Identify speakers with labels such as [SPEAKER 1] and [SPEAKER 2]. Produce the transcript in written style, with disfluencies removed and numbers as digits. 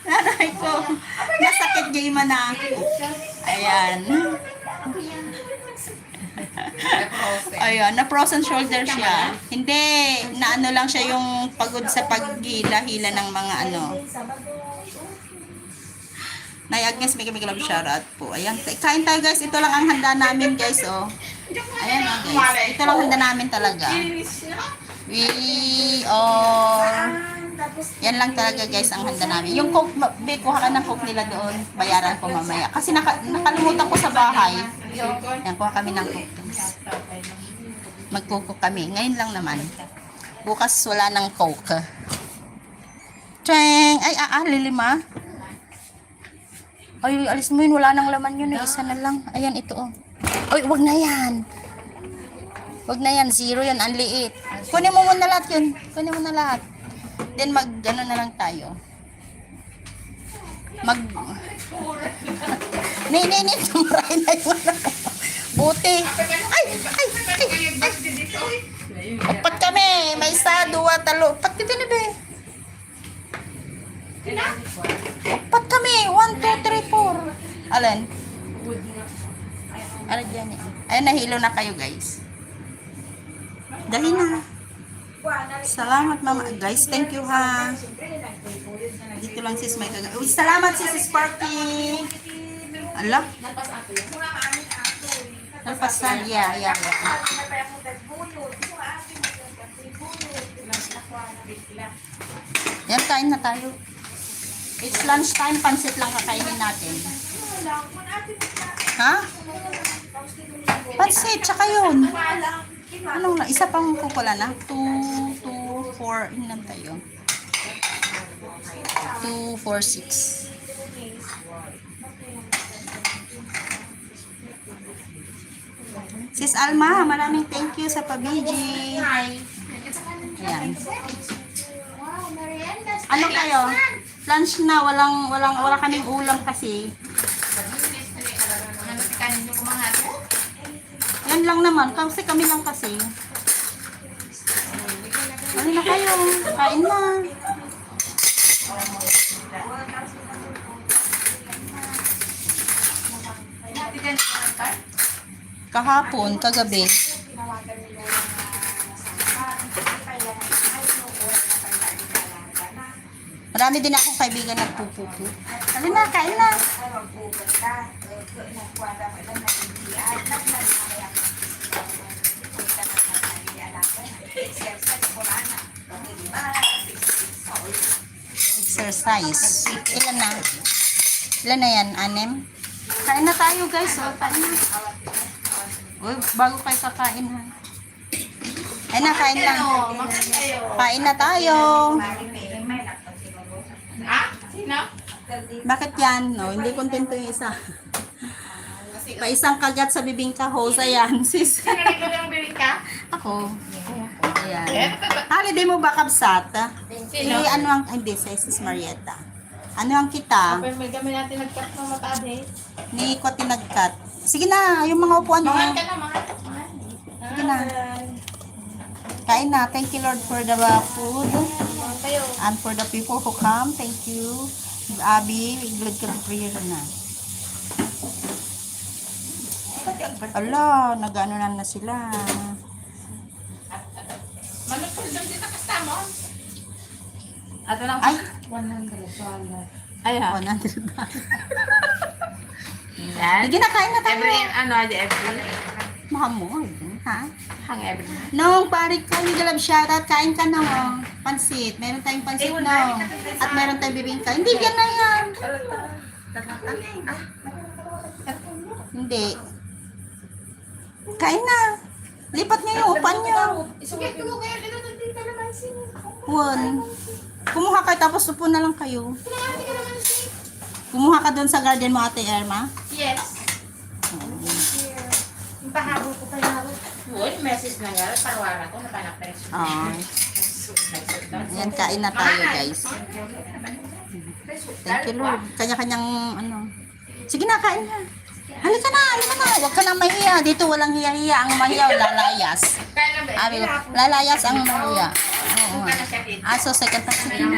[SPEAKER 1] Nanay ko. Nasakit niya yung mana. Ayan. Ayan, na frozen shoulder siya. Hindi, na ano lang siya yung pagod sa paghila-hila ng mga ano. Nay Agnes, may love shoutout po. Ayan, kain tayo guys. Ito lang ang handa namin guys, oh. Ayan guys. Ito lang handa namin talaga. We are... Yan lang talaga guys ang handa namin. Yung coke, kuha ka ng coke nila doon. Bayaran ko mamaya. Kasi nakalimutan ko sa bahay. Yan, kuha kami ng coke. Magkuko kami. Ngayon lang naman. Bukas wala ng coke. Tring! Ay, lilima. Ay, alis mo yun. Wala nang laman yun. Isa na lang. Ayan, ito oh. Ay, wag na yan. Wag na yan. Zero yan. Ang liit. Kunin mo muna lahat yun. Kunin mo na lahat. Then ano na lang tayo. Tumarahin na yung ano. Buti. Ay. Upat kami. May isa, dua, talo. Upat kita na ba? Upat kami. 1, 2, 3, 4. Alin? Alin dyan eh. Ayun, nahilo na kayo guys. Dali na. Salamat mama. Guys, thank you ha. Dito lang sis may kaga. Uy, salamat sis Sparky. Ala. Nalpasan. Yeah. Yan, kain na tayo. It's lunch time. Pansit lang kakainin natin. Ha? Pansit, tsaka yun. Anong na? Isa pang kukula na? 2, 4. Ilan tayo? 2, 4, 6. Sis Alma, maraming thank you sa pabiji. Ayan. Ano kayo? Lunch na. Wala kaming ulam kasi. Yan lang naman. Kasi kami lang kasi. Ano na kayo? Kain na. Kahapon, kagabi. Marami din akong kaibigan nagpupupo. Halin na, kain na. Exercise. Ilan na? Ilan na yan? 6? Kain na tayo guys. Oh, kain na. Uy, bago kayo kakain ha. Ay na, kain lang. Kain na tayo. Bakit yan? No, hindi kontento yung isa. Pa isang kagat sa bibingka host. Ayan, sis.
[SPEAKER 2] Sino nagdodong bibingka?
[SPEAKER 1] Ako. Ayan. Holiday mo ba kabsat?
[SPEAKER 2] Sino?
[SPEAKER 1] Ano ang, hindi, sis Marietta. Ano ang kita?
[SPEAKER 2] Pero may kami natin nagkat ng matabi.
[SPEAKER 1] Ni ko tinagkat. Sige na, yung mga upuan mo.
[SPEAKER 2] Mangan ka na, mangan.
[SPEAKER 1] Sige na. Kain na. Thank you Lord for the food.
[SPEAKER 2] Kayo.
[SPEAKER 1] And for the people who come. Thank you. Abby, glad ka to prayer na. Ala, nag-ano na sila.
[SPEAKER 2] Manapul lang din nakastamo. Ato lang.
[SPEAKER 1] Ay,
[SPEAKER 2] 100. Ay ha.
[SPEAKER 1] 100 ba?
[SPEAKER 2] Yan.
[SPEAKER 1] Sige na, kain na tayo.
[SPEAKER 2] Every.
[SPEAKER 1] Mahamoy. Ha?
[SPEAKER 2] Hang every.
[SPEAKER 1] Nung parik ko, hindi love shoutout, kain ka na oh. Pansit. Meron tayong pansit no. At meron tayong bibingka. Hindi, yan na yan. Hindi. Kain na. Lipat niyo yung upan niyo. One. Kumuha kayo tapos upo na lang kayo. Kumuha ka doon sa garden mo, Ate Irma.
[SPEAKER 2] Yes. Pahabol ko pa yung wood, message na nga, parwara ko, napanap-press.
[SPEAKER 1] Ayan, kain na tayo, guys. Thank you, Lord. Kanya-kanyang, ano. Sige na, kain na. Halika na. Huwag ka na mahiya. Dito walang hiya-hiya. Ang mahiya, lalayas. Lalayas ang mahiya. Oo. So, second time.